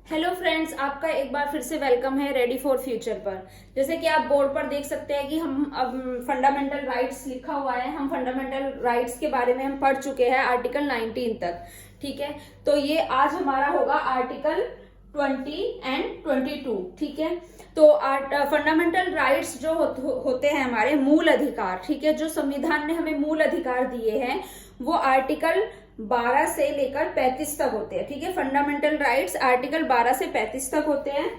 Hello friends, आपका एक बार फिर से वेलकम है रेडी फॉर फ्यूचर पर। जैसे कि आप बोर्ड पर देख सकते हैं कि हम अब फंडामेंटल राइट्स लिखा हुआ है। हम फंडामेंटल राइट्स के बारे में हम पढ़ चुके हैं आर्टिकल 19 तक। ठीक है, तो ये आज हमारा होगा आर्टिकल 20 एंड 22। ठीक है, तो फंडामेंटल राइट्स जो होते हैं हमारे मूल अधिकार, ठीक है, जो संविधान ने हमें मूल अधिकार दिए हैं वो आर्टिकल 12 से लेकर 35 तक होते हैं। ठीक है, फंडामेंटल राइट्स आर्टिकल 12 से 35 तक होते हैं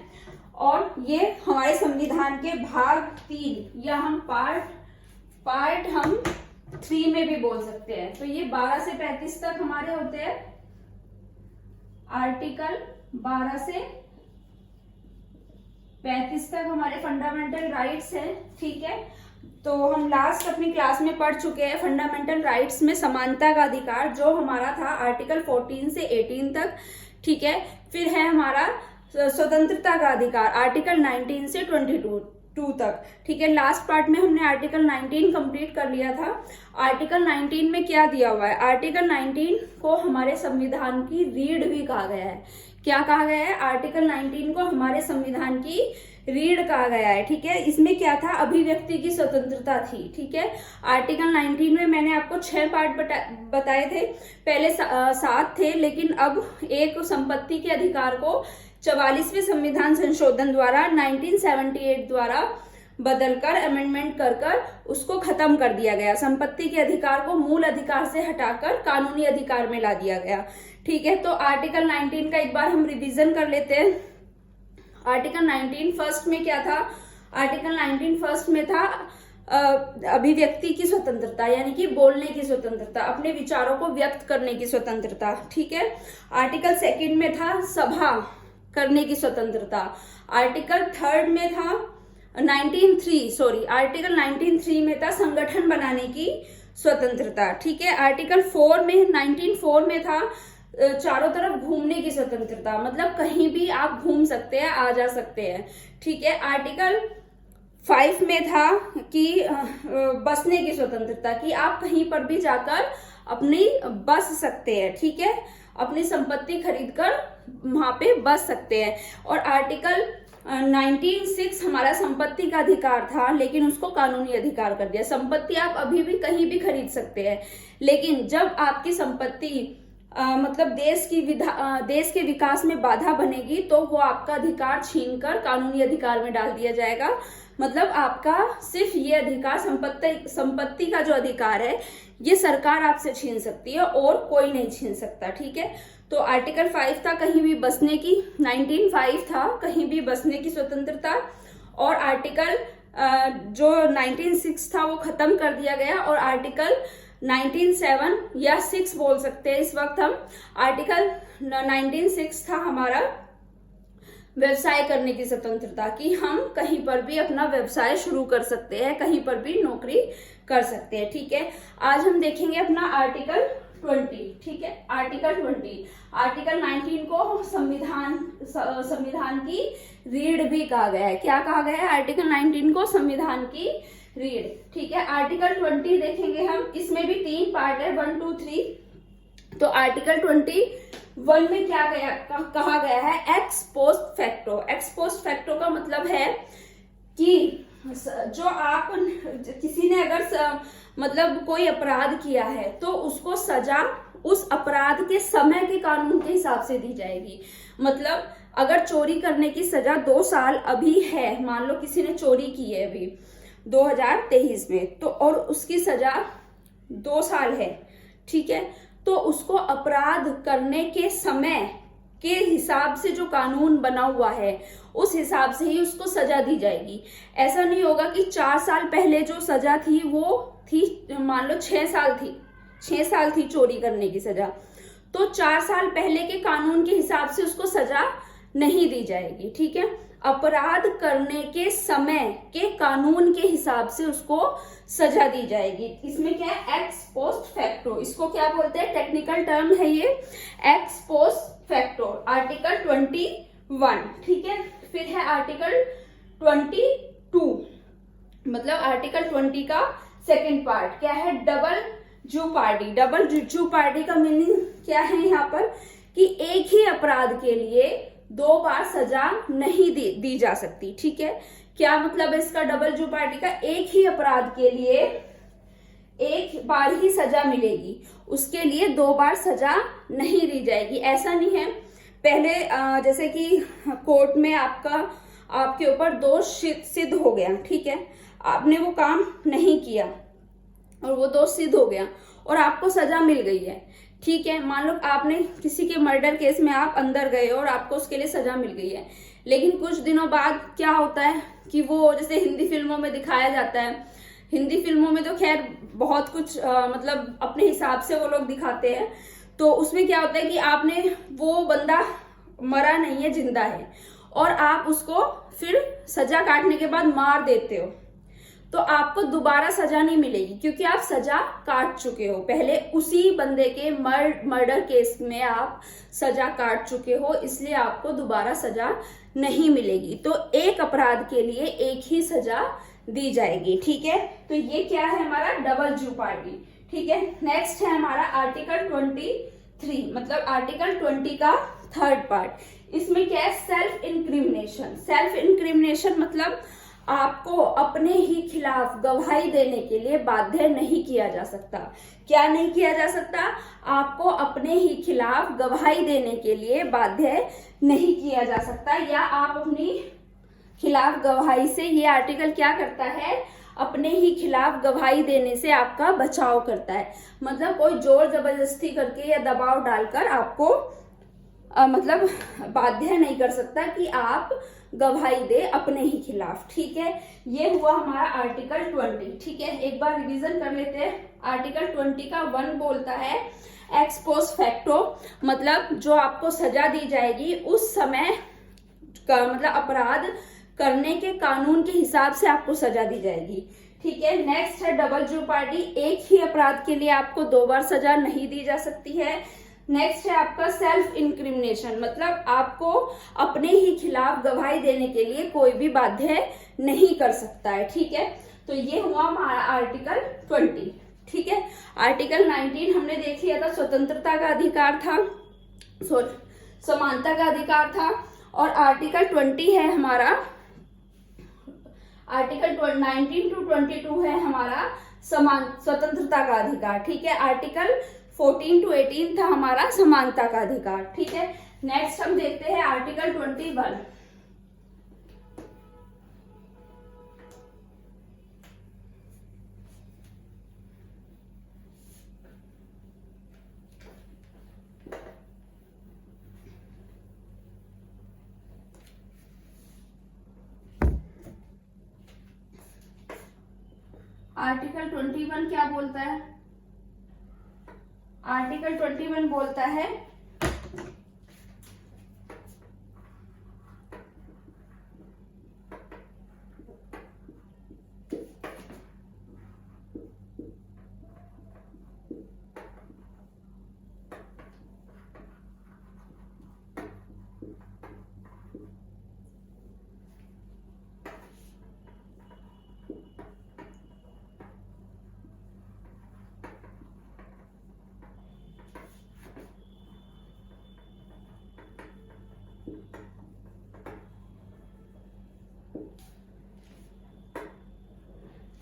और ये हमारे संविधान के भाग 3 या हम पार्ट हम 3 में भी बोल सकते हैं। तो ये 12 से 35 तक हमारे होते हैं, आर्टिकल 12 से 35 तक हमारे फंडामेंटल राइट्स हैं। ठीक है, तो हम लास्ट अपनी क्लास में पढ़ चुके हैं फंडामेंटल राइट्स में समानता का अधिकार, जो हमारा था आर्टिकल 14 से 18 तक। ठीक है, फिर है हमारा स्वतंत्रता का अधिकार आर्टिकल 19 से 22 तक। ठीक है, लास्ट पार्ट में हमने आर्टिकल 19 कंप्लीट कर लिया था। आर्टिकल 19 में क्या दिया हुआ है? आर्टिकल 19 को हमारे संविधान की रीढ़ भी कहा गया है। क्या कहा गया है? आर्टिकल 19 को हमारे संविधान की रीढ़ कहा गया है। ठीक है, इसमें क्या था? अभिव्यक्ति की स्वतंत्रता थी। ठीक है, आर्टिकल 19 में मैंने आपको 6 पार्ट बताए थे, पहले 7 थे, लेकिन अब एक संपत्ति के अधिकार को 44वें संविधान संशोधन द्वारा 1978 द्वारा बदलकर अमेंडमेंट कर उसको खत्म कर दिया गया। संपत्ति के अधिकार को मूल अधिकार से हटाकर कानूनी अधिकार में ला दिया गया। ठीक है, तो आर्टिकल 19 का एक बार हम रिवीजन कर लेते हैं। आर्टिकल 19 फर्स्ट में क्या था? आर्टिकल 19 फर्स्ट में था अभिव्यक्ति की स्वतंत्रता, यानी कि बोलने की स्वतंत्रता, अपने विचारों को व्यक्त करने की स्वतंत्रता। ठीक है, आर्टिकल सेकंड में था सभा करने की स्वतंत्रता। आर्टिकल थर्ड में था आर्टिकल 19(3) में था संगठन बनाने की स्वतंत्रता। ठीक है, आर्टिकल 19(4) में था चारों तरफ घूमने की स्वतंत्रता, मतलब कहीं भी आप घूम सकते हैं, आ जा सकते हैं। ठीक है, आर्टिकल 5 में था कि बसने की स्वतंत्रता, कि आप कहीं पर भी जाकर अपनी बस सकते हैं। ठीक है, अपनी संपत्ति खरीदकर वहां पे बस सकते हैं। और आर्टिकल 19(6) हमारा संपत्ति का अधिकार था, लेकिन उसको कानूनी अधिकार कर दिया। संपत्ति आप अभी भी कहीं भी खरीद सकते हैं, लेकिन जब आपकी संपत्ति मतलब देश के विकास में बाधा बनेगी तो वो आपका अधिकार छीनकर कानूनी अधिकार में डाल दिया जाएगा। मतलब आपका सिर्फ ये अधिकार, संपत्ति का जो अधिकार है, ये सरकार आपसे छीन सकती है और कोई नहीं छीन सकता। ठीक है, तो आर्टिकल 5 था कहीं भी बसने की, 19(5) था कहीं भी बसने की स्वतंत्रता, और आर्टिकल जो 19(6) था वो खत्म कर दिया गया, और आर्टिकल 19(7) या 6 बोल सकते हैं इस वक्त हम। आर्टिकल 19(6) था हमारा व्यवसाय करने की स्वतंत्रता, कि हम कहीं पर भी अपना व्यवसाय शुरू कर सकते हैं, कहीं पर भी नौकरी कर सकते हैं। ठीक है, आज हम देखेंगे अपना आर्टिकल 20। ठीक है, आर्टिकल 20, आर्टिकल 19 को संविधान की रीढ़ भी कहा गया है। क्या कहा गया है? आर्टिकल 19 को संविधान की रीढ़। ठीक है, आर्टिकल 20 देखेंगे हम, इसमें भी 3 पार्ट है, 1, 2, 3। तो आर्टिकल 21 में क्या कहा गया है? X post facto. X post facto का मतलब है कि जो आप किसी ने अगर मतलब कोई अपराध किया है तो उसको सजा उस अपराध के समय के कानून के हिसाब से दी जाएगी। मतलब अगर चोरी करने की सजा 2 साल अभी है, मान लो किसी ने चोरी की है अभी 2023 में, तो और उसकी सजा 2 साल है। ठीक है, तो उसको अपराध करने के समय के हिसाब से जो कानून बना हुआ है उस हिसाब से ही उसको सजा दी जाएगी। ऐसा नहीं होगा कि 4 साल पहले जो सजा थी वो थी, मान लो 6 साल थी चोरी करने की सजा, तो 4 साल पहले के कानून के हिसाब से उसको सजा नहीं दी जाएगी। ठीक है, अपराध करने के समय के कानून के हिसाब से उसको सजा दी जाएगी। इसमें क्या है? एक्स पोस्ट फैक्टो, इसको क्या बोलते हैं? टेक्निकल टर्म है ये, एक्स पोस्ट फैक्टो, आर्टिकल 21। ठीक है, फिर है आर्टिकल 22, मतलब आर्टिकल 20 का सेकेंड पार्ट क्या है? डबल जू पार्टी का मीनिंग क्या है यहाँ पर? कि एक ही अपराध के लिए 2 बार सजा नहीं दी जा सकती। ठीक है, क्या मतलब है इसका डबल ज्योपर्डी का? एक ही अपराध के लिए एक बार ही सजा मिलेगी, उसके लिए 2 बार सजा नहीं दी जाएगी। ऐसा नहीं है पहले जैसे कि कोर्ट में आपके ऊपर दोष सिद्ध हो गया, ठीक है, आपने वो काम नहीं किया और वो दोष सिद्ध हो गया और आपको सजा मिल गई है। ठीक है, मान लो आपने किसी के मर्डर केस में आप अंदर गए और आपको उसके लिए सजा मिल गई है, लेकिन कुछ दिनों बाद क्या होता है कि वो जैसे हिंदी फिल्मों में दिखाया जाता है, हिंदी फिल्मों में तो खैर बहुत कुछ मतलब अपने हिसाब से वो लोग दिखाते हैं, तो उसमें क्या होता है कि आपने वो बंदा मरा नहीं है, जिंदा है, और आप उसको फिर सजा काटने के बाद मार देते हो, तो आपको दोबारा सजा नहीं मिलेगी क्योंकि आप सजा काट चुके हो। पहले उसी बंदे के मर्डर केस में आप सजा काट चुके हो, इसलिए आपको दोबारा सजा नहीं मिलेगी। तो एक अपराध के लिए एक ही सजा दी जाएगी। ठीक है, तो ये क्या है हमारा डबल ज्योपर्डी। ठीक है, नेक्स्ट है हमारा आर्टिकल 23, मतलब आर्टिकल 20 का 3rd पार्ट। इसमें क्या है? Self incrimination. सेल्फ इंक्रिमिनेशन मतलब आपको अपने ही खिलाफ गवाही देने के लिए बाध्य नहीं किया जा सकता। क्या नहीं किया जा सकता? आपको अपने ही खिलाफ गवाही देने के लिए बाध्य नहीं किया जा सकता, या आप अपनी खिलाफ गवाही से, ये आर्टिकल क्या करता है? अपने ही खिलाफ गवाही देने से आपका बचाव करता है। मतलब कोई जोर जबरदस्ती करके या दबाव डालकर आपको मतलब बाध्य नहीं कर सकता कि आप गवाही दे अपने ही खिलाफ। ठीक है, ये हुआ हमारा आर्टिकल 20। ठीक है, एक बार रिवीजन कर लेते हैं। आर्टिकल 20 का 1 बोलता है एक्स पोस्ट फैक्टो, मतलब जो आपको सजा दी जाएगी उस समय का मतलब अपराध करने के कानून के हिसाब से आपको सजा दी जाएगी। ठीक है, नेक्स्ट है डबल ज्योपर्डी। एक ही अपराध के लिए आपको 2 बार सजा नहीं दी जा सकती है। नेक्स्ट है आपका सेल्फ इंक्रिमिनेशन, मतलब आपको अपने ही खिलाफ गवाही देने के लिए कोई भी बाध्य नहीं कर सकता है। ठीक है, तो ये हुआ हमारा आर्टिकल 20। ठीक है, आर्टिकल 19 हमने देख लिया था, स्वतंत्रता का अधिकार था, समानता का अधिकार था, और आर्टिकल 20 है हमारा, आर्टिकल 19 to 22 है हमारा स्वतंत्रता का अधिकार। ठीक है, आर्टिकल 14 to 18 था हमारा समानता का अधिकार। ठीक है, नेक्स्ट हम देखते हैं आर्टिकल 21। आर्टिकल 21 क्या बोलता है? आर्टिकल 21 बोलता है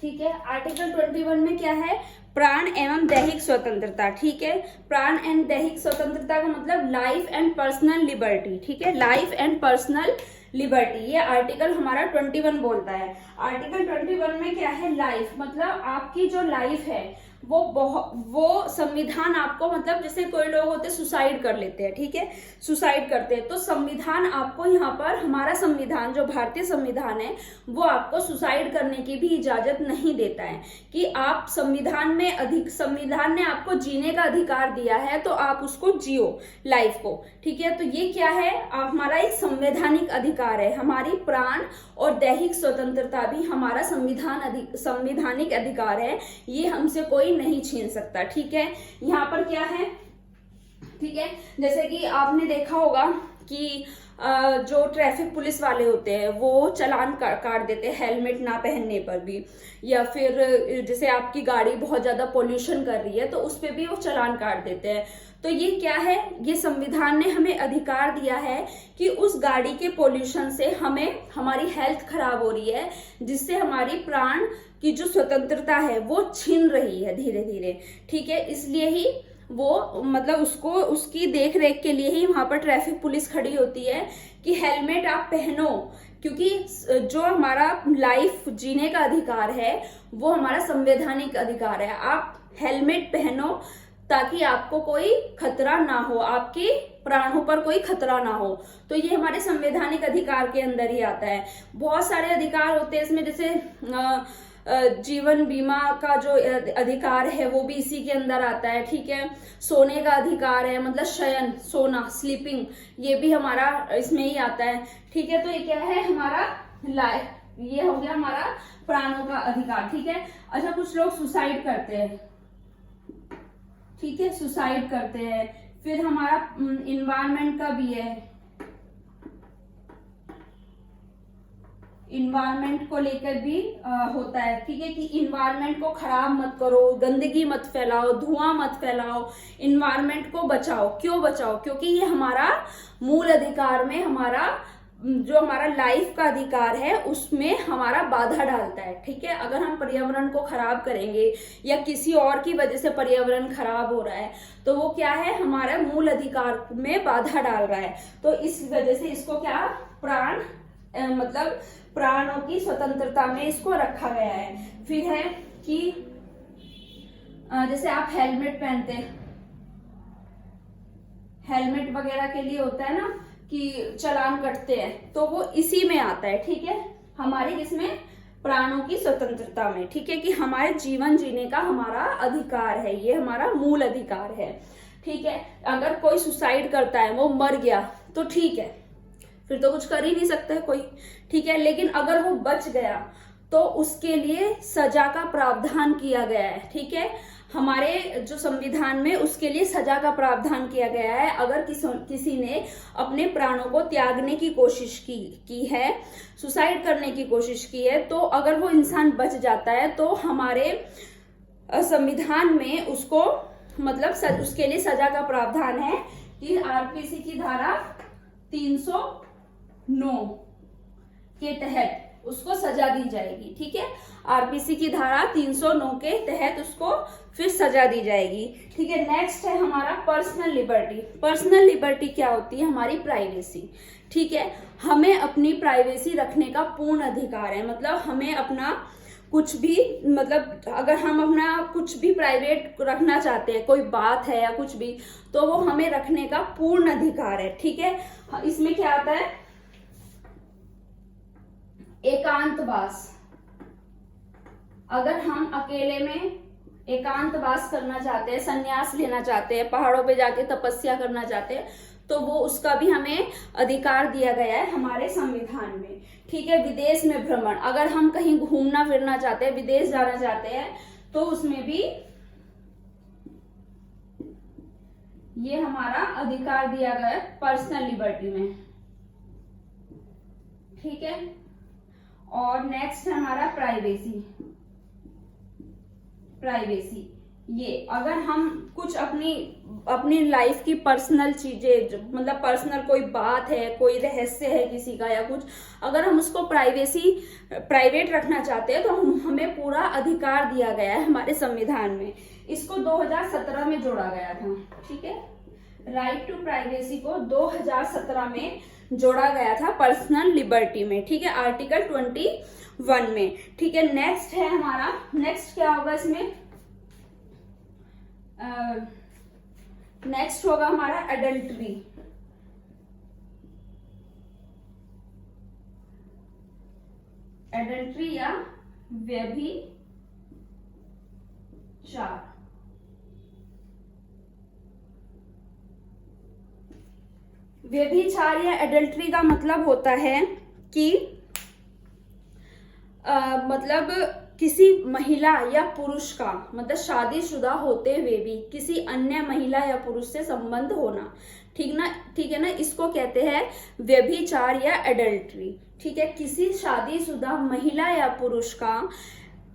ठीक है, आर्टिकल 21 में क्या है? प्राण एवं दैहिक स्वतंत्रता। ठीक है, प्राण एंड दैहिक स्वतंत्रता का मतलब लाइफ एंड पर्सनल लिबर्टी। ठीक है, लाइफ एंड पर्सनल लिबर्टी, ये आर्टिकल हमारा 21 बोलता है। आर्टिकल 21 में क्या है? लाइफ, मतलब आपकी जो लाइफ है वो संविधान आपको, मतलब जैसे कोई लोग होते सुसाइड कर लेते हैं, ठीक है, सुसाइड करते हैं, तो संविधान आपको यहाँ पर, हमारा संविधान जो भारतीय संविधान है वो आपको सुसाइड करने की भी इजाजत नहीं देता है कि आप संविधान ने आपको जीने का अधिकार दिया है तो आप उसको जियो लाइफ को। ठीक है, तो ये क्या है? हमारा एक संवैधानिक अधिकार है, हमारी प्राण और दैहिक स्वतंत्रता भी हमारा संवैधानिक अधिकार है, ये हमसे कोई नहीं छीन सकता। ठीक है, यहाँ पर क्या है? ठीक है, जैसे कि आपने देखा होगा कि जो ट्रैफिक पुलिस वाले होते हैं वो चालान काट देते हैं हेलमेट ना पहनने पर भी, या फिर जैसे आपकी गाड़ी बहुत ज्यादा पोल्यूशन कर रही है तो उस पे भी वो चालान काट देते हैं। तो ये क्या है, ये संविधान ने हमें अधिकार दिया है कि उस गाड़ी के पोल्यूशन से हमें हमारी हेल्थ खराब हो रही है, जिससे हमारी प्राण की जो स्वतंत्रता है वो छीन रही है धीरे धीरे। ठीक है, इसलिए ही वो मतलब उसको उसकी देख रेख के लिए ही वहां पर ट्रैफिक पुलिस खड़ी होती है कि हेलमेट आप पहनो, क्योंकि जो हमारा लाइफ जीने का अधिकार है वो हमारा संवैधानिक अधिकार है। आप हेलमेट पहनो ताकि आपको कोई खतरा ना हो, आपके प्राणों पर कोई खतरा ना हो। तो ये हमारे संवैधानिक अधिकार के अंदर ही आता है। बहुत सारे अधिकार होते हैं इसमें, जैसे जीवन बीमा का जो अधिकार है वो भी इसी के अंदर आता है। ठीक है, सोने का अधिकार है, मतलब शयन, सोना, स्लीपिंग, ये भी हमारा इसमें ही आता है। ठीक है, तो ये क्या है, हमारा लाइफ, ये हो गया हमारा प्राणों का अधिकार। ठीक है, अच्छा कुछ लोग सुसाइड करते हैं, ठीक है, सुसाइड करते हैं। फिर हमारा इन्वायरमेंट का भी है, इन्वायरमेंट को लेकर भी होता है। ठीक है, कि इन्वायरमेंट को खराब मत करो, गंदगी मत फैलाओ, धुआं मत फैलाओ, इन्वायरमेंट को बचाओ। क्यों बचाओ? क्योंकि ये हमारा मूल अधिकार में, हमारा जो हमारा लाइफ का अधिकार है उसमें हमारा बाधा डालता है। ठीक है, अगर हम पर्यावरण को खराब करेंगे या किसी और की वजह से पर्यावरण खराब हो रहा है तो वो क्या है, हमारा मूल अधिकार में बाधा डाल रहा है। तो इस वजह से इसको क्या, प्राण मतलब प्राणों की स्वतंत्रता में इसको रखा गया है। फिर है कि जैसे आप हेलमेट पहनते हैं, हेलमेट वगैरह के लिए होता है ना कि चालान कटते हैं, तो वो इसी में आता है। ठीक है, हमारे इसमें प्राणों की स्वतंत्रता में। ठीक है, कि हमारे जीवन जीने का हमारा अधिकार है, ये हमारा मूल अधिकार है। ठीक है, अगर कोई सुसाइड करता है, वो मर गया तो ठीक है, फिर तो कुछ कर ही नहीं सकता है कोई। ठीक है, लेकिन अगर वो बच गया तो उसके लिए सजा का प्रावधान किया गया है। ठीक है, हमारे जो संविधान में उसके लिए सजा का प्रावधान किया गया है। अगर किसी ने अपने प्राणों को त्यागने की कोशिश की है, सुसाइड करने की कोशिश की है, तो अगर वो इंसान बच जाता है तो हमारे संविधान में उसको मतलब उसके लिए सजा का प्रावधान है कि आरपीसी की धारा 309 के तहत उसको सजा दी जाएगी। ठीक है, आरपीसी की धारा 309 के तहत उसको फिर सजा दी जाएगी। ठीक है, नेक्स्ट है हमारा पर्सनल लिबर्टी। पर्सनल लिबर्टी क्या होती है? हमारी प्राइवेसी। ठीक है, हमें अपनी प्राइवेसी रखने का पूर्ण अधिकार है। मतलब हमें अपना कुछ भी, मतलब अगर हम अपना कुछ भी प्राइवेट रखना चाहते हैं, कोई बात है या कुछ भी, तो वो हमें रखने का पूर्ण अधिकार है। ठीक है, इसमें क्या आता है? एकांतवास। अगर हम अकेले में एकांतवास करना चाहते हैं, संन्यास लेना चाहते हैं, पहाड़ों पे जाके तपस्या करना चाहते हैं, तो वो उसका भी हमें अधिकार दिया गया है हमारे संविधान में। ठीक है, विदेश में भ्रमण, अगर हम कहीं घूमना फिरना चाहते हैं, विदेश जाना चाहते हैं, तो उसमें भी ये हमारा अधिकार दिया गया है पर्सनल लिबर्टी में। ठीक है, और नेक्स्ट है हमारा प्राइवेसी। प्राइवेसी, ये अगर हम कुछ अपनी लाइफ की पर्सनल चीजें, मतलब पर्सनल कोई बात है, कोई रहस्य है किसी का या कुछ, अगर हम उसको प्राइवेट रखना चाहते हैं तो हमें पूरा अधिकार दिया गया है हमारे संविधान में। इसको 2017 में जोड़ा गया था। ठीक है, राइट टू प्राइवेसी को 2017 में जोड़ा गया था पर्सनल लिबर्टी में। ठीक है, आर्टिकल 21 में। ठीक है, नेक्स्ट है हमारा, नेक्स्ट क्या होगा इसमें? नेक्स्ट होगा हमारा एडल्ट्री। एडल्ट्री या व्यभिचार। व्यभिचार या एडल्ट्री का मतलब होता है कि मतलब किसी महिला या पुरुष का मतलब शादीशुदा होते हुए भी किसी अन्य महिला या पुरुष से संबंध होना, ठीक है ना, इसको कहते हैं व्यभिचार या एडल्ट्री। ठीक है, किसी शादीशुदा महिला या पुरुष का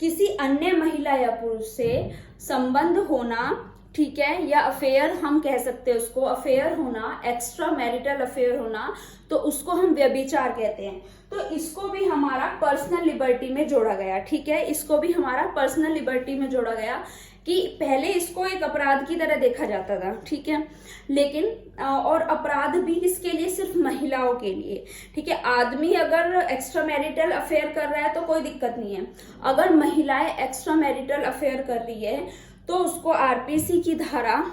किसी अन्य महिला या पुरुष से संबंध होना, ठीक है, या अफेयर हम कह सकते हैं उसको, अफेयर होना, एक्स्ट्रा मैरिटल अफेयर होना, तो उसको हम व्यभिचार कहते हैं। तो इसको भी हमारा पर्सनल लिबर्टी में जोड़ा गया। ठीक है, इसको भी हमारा पर्सनल लिबर्टी में जोड़ा गया कि पहले इसको एक अपराध की तरह देखा जाता था। ठीक है, लेकिन और अपराध भी किसके लिए, सिर्फ महिलाओं के लिए। ठीक है, आदमी अगर एक्स्ट्रा मैरिटल अफेयर कर रहा है तो कोई दिक्कत नहीं है, अगर महिलाएं एक्स्ट्रा मैरिटल अफेयर कर रही है तो उसको आरपीसी की धारा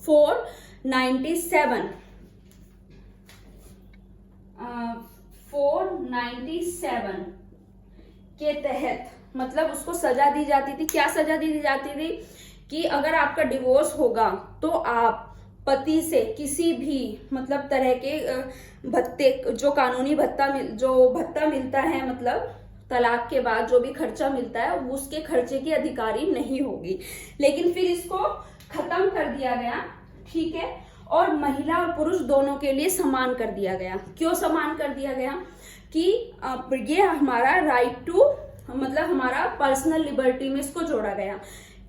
497 के तहत मतलब उसको सजा दी जाती थी। क्या सजा दी जाती थी कि अगर आपका डिवोर्स होगा तो आप पति से किसी भी मतलब तरह के भत्ते, जो कानूनी भत्ता मिलता है, मतलब तलाक के बाद जो भी खर्चा मिलता है उसके खर्चे की अधिकारी नहीं होगी। लेकिन फिर इसको खत्म कर दिया गया। ठीक है, और महिला और पुरुष दोनों के लिए समान कर दिया गया। क्यों समान कर दिया गया कि ये हमारा राइट टू मतलब हमारा पर्सनल लिबर्टी में इसको जोड़ा गया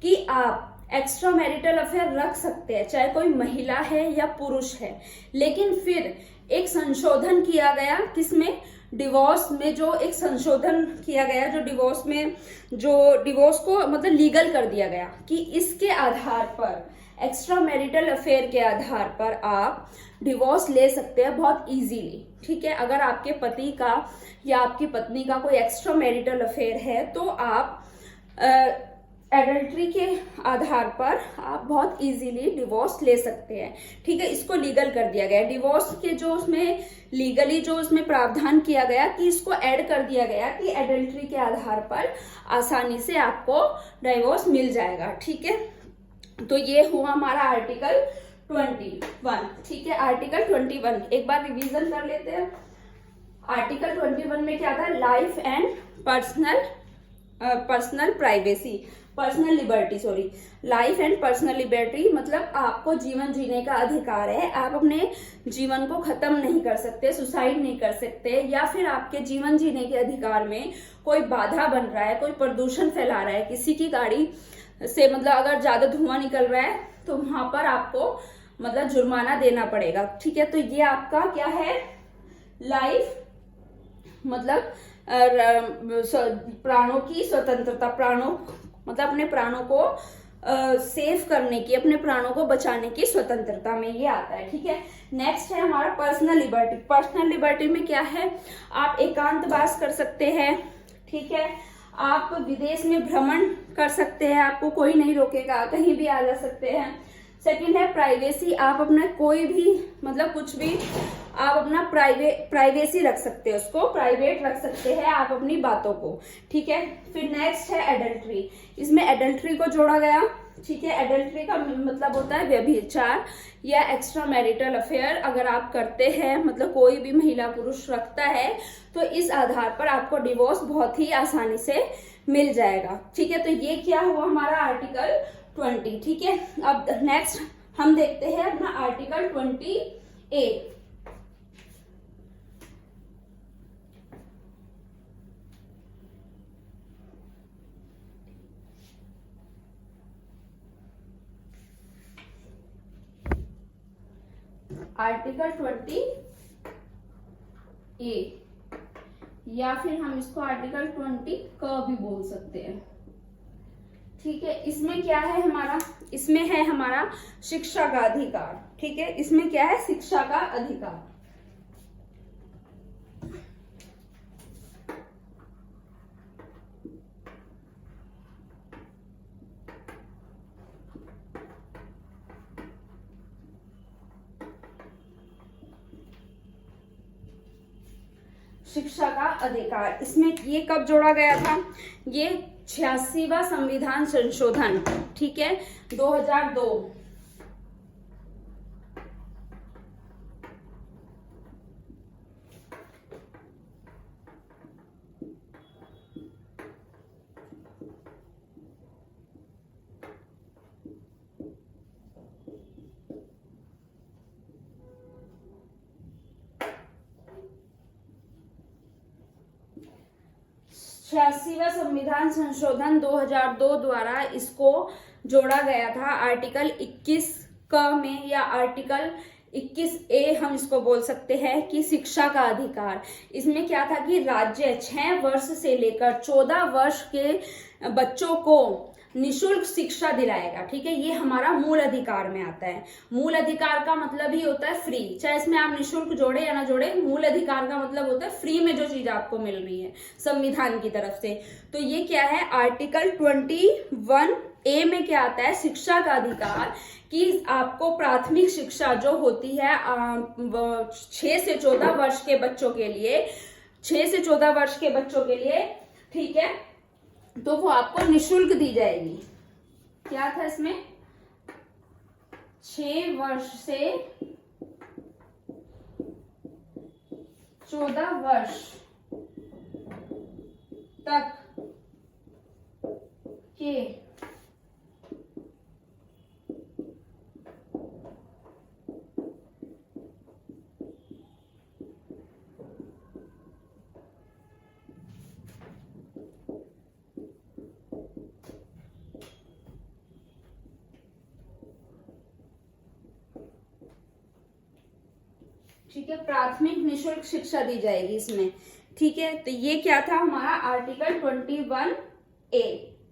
कि आप एक्स्ट्रा मैरिटल अफेयर रख सकते हैं चाहे कोई महिला है या पुरुष है। लेकिन फिर एक संशोधन किया गया, किसमें, डिवोर्स में जो एक संशोधन किया गया, जो डिवोर्स को मतलब लीगल कर दिया गया कि इसके आधार पर, एक्स्ट्रा मैरिटल अफेयर के आधार पर आप डिवोर्स ले सकते हैं बहुत इजीली। ठीक है, अगर आपके पति का या आपकी पत्नी का कोई एक्स्ट्रा मैरिटल अफेयर है तो आप एडल्ट्री के आधार पर आप बहुत इजीली डिवोर्स ले सकते हैं। ठीक है, इसको लीगल कर दिया गया। डिवोर्स के जो उसमें लीगली जो उसमें प्रावधान किया गया कि इसको ऐड कर दिया गया कि एडल्ट्री के आधार पर आसानी से आपको डिवोर्स मिल जाएगा। ठीक है, तो ये हुआ हमारा आर्टिकल 21। ठीक है, आर्टिकल 21 एक बार रिवीजन कर लेते हैं। आर्टिकल 21 में क्या था, लाइफ एंड पर्सनल लिबर्टी मतलब आपको जीवन जीने का अधिकार है। आप अपने जीवन को खत्म नहीं कर सकते, सुसाइड नहीं कर सकते, या फिर आपके जीवन जीने के अधिकार में कोई बाधा बन रहा है, कोई प्रदूषण फैला रहा है, किसी की गाड़ी से मतलब अगर ज्यादा धुआं निकल रहा है तो वहां पर आपको मतलब जुर्माना देना पड़ेगा। ठीक है, तो ये आपका क्या है, लाइफ मतलब प्राणों की स्वतंत्रता, प्राणों मतलब अपने प्राणों को सेव करने की, अपने प्राणों को बचाने की स्वतंत्रता में ये आता है। ठीक है, नेक्स्ट है हमारा पर्सनल लिबर्टी। पर्सनल लिबर्टी में क्या है, आप एकांतवास कर सकते हैं। ठीक है, आप विदेश में भ्रमण कर सकते हैं, आपको कोई नहीं रोकेगा, कहीं भी आ जा सकते हैं। सेकंड है प्राइवेसी, आप अपना कोई भी मतलब कुछ भी आप अपना प्राइवेसी रख सकते हैं, उसको प्राइवेट रख सकते हैं आप अपनी बातों को। ठीक है, फिर नेक्स्ट है एडल्ट्री। इसमें एडल्ट्री को जोड़ा गया। ठीक है, एडल्ट्री का मतलब होता है व्यभिचार या एक्स्ट्रा मैरिटल अफेयर। अगर आप करते हैं मतलब कोई भी महिला पुरुष रखता है तो इस आधार पर आपको डिवोर्स बहुत ही आसानी से मिल जाएगा। ठीक है, तो ये क्या हुआ हमारा आर्टिकल 20। ठीक है, अब नेक्स्ट हम देखते हैं अपना आर्टिकल 20A। आर्टिकल 20A या फिर हम इसको आर्टिकल 20 क भी बोल सकते हैं। ठीक है, इसमें क्या है हमारा, इसमें है हमारा शिक्षा का अधिकार। ठीक है, इसमें क्या है, शिक्षा का अधिकार। शिक्षा का अधिकार, इसमें ये कब जोड़ा गया था, ये 86वां संविधान संशोधन। ठीक है, 2002। 86वां संविधान संशोधन 2002 द्वारा इसको जोड़ा गया था आर्टिकल 21 क में, या आर्टिकल 21A हम इसको बोल सकते हैं कि शिक्षा का अधिकार। इसमें क्या था कि राज्य 6 वर्ष से लेकर 14 वर्ष के बच्चों को निशुल्क शिक्षा दिलाएगा। ठीक है, ये हमारा मूल अधिकार में आता है। मूल अधिकार का मतलब ही होता है फ्री, चाहे इसमें आप निशुल्क जोड़े या ना जोड़े, मूल अधिकार का मतलब होता है फ्री में जो चीज आपको मिल रही है संविधान की तरफ से। तो ये क्या है, आर्टिकल 21A में क्या आता है, शिक्षा का अधिकार, कि आपको प्राथमिक शिक्षा जो होती है 6 से 14 वर्ष के बच्चों के लिए, 6 से 14 वर्ष के बच्चों के लिए, ठीक है, तो वो आपको निशुल्क दी जाएगी। क्या था इसमें, 6 वर्ष से 14 वर्ष तक के ठीक है, प्राथमिक निशुल्क शिक्षा दी जाएगी इसमें। ठीक है, तो ये क्या था हमारा आर्टिकल 21A।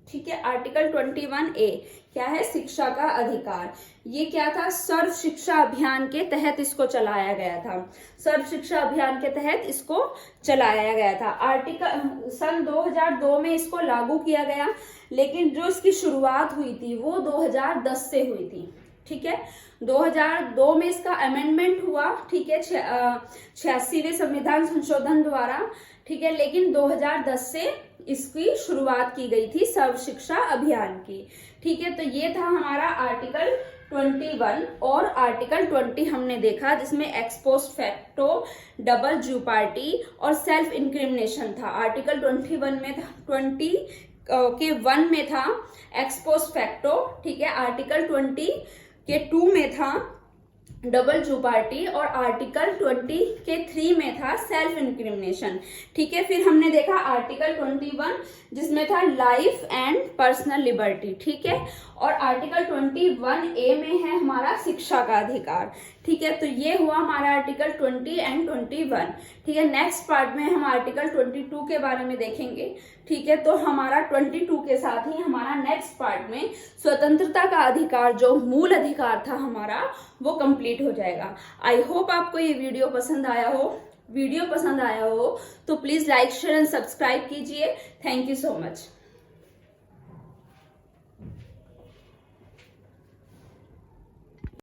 ठीक है, आर्टिकल 21A क्या है, शिक्षा का अधिकार। ये क्या था, सर्व शिक्षा अभियान के तहत इसको चलाया गया था। सर्व शिक्षा अभियान के तहत इसको चलाया गया था। आर्टिकल सन 2002 में इसको लागू किया गया, लेकिन जो इसकी शुरुआत हुई थी वो 2010 से हुई थी। ठीक है, 2002 में इसका अमेंडमेंट हुआ। ठीक है, 86वें संविधान संशोधन द्वारा। ठीक है, लेकिन 2010 से इसकी शुरुआत की गई थी सर्व शिक्षा अभियान की। ठीक है, तो ये था हमारा आर्टिकल 21 और आर्टिकल 20 हमने देखा, जिसमें एक्स पोस्ट फैक्टो, डबल ज्यूपार्टी और सेल्फ इंक्रिमिनेशन था। आर्टिकल 21 में था, 20 के 1 में था एक्स पोस्ट फैक्टो। ठीक है, आर्टिकल 20 के 2 में था डबल ज्यूपार्टी और आर्टिकल 20 के 3 में था सेल्फ इंक्रिमिनेशन। ठीक है, फिर हमने देखा आर्टिकल 21 जिसमें था लाइफ एंड पर्सनल लिबर्टी। ठीक है, और आर्टिकल 21A में है हमारा शिक्षा का अधिकार। ठीक है, तो ये हुआ हमारा आर्टिकल 20 एंड 21। ठीक है, नेक्स्ट पार्ट में हम आर्टिकल 22 के बारे में देखेंगे। ठीक है, तो हमारा 22 के साथ ही हमारा नेक्स्ट पार्ट में स्वतंत्रता का अधिकार, जो मूल अधिकार था हमारा, वो कंप्लीट हो जाएगा। आई होप आपको ये वीडियो पसंद आया हो। तो please like, share and subscribe कीजिए। Thank you so much.